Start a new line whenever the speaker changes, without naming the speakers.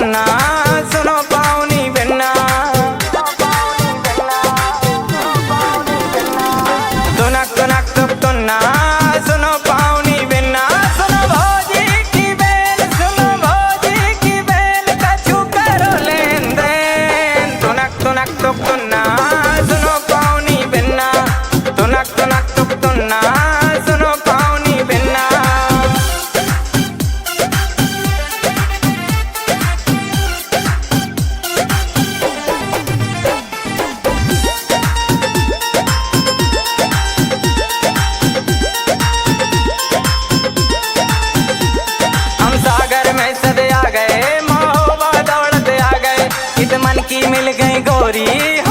तुन्ना सुनो पाऊनी बिन्ना तुनक तुनक तुक तुन्ना सुनो पाऊनी बिन्ना सुनो भौजी की बेल सुनो भौजी की बेल कछु करो लेन देन तुनक तुनक तुक तुन्ना सुनो पाऊनी बिन्ना तुनक तुनक तुक तुन्ना सुनो पाऊनी बिन्ना मन की मिल गई गोरी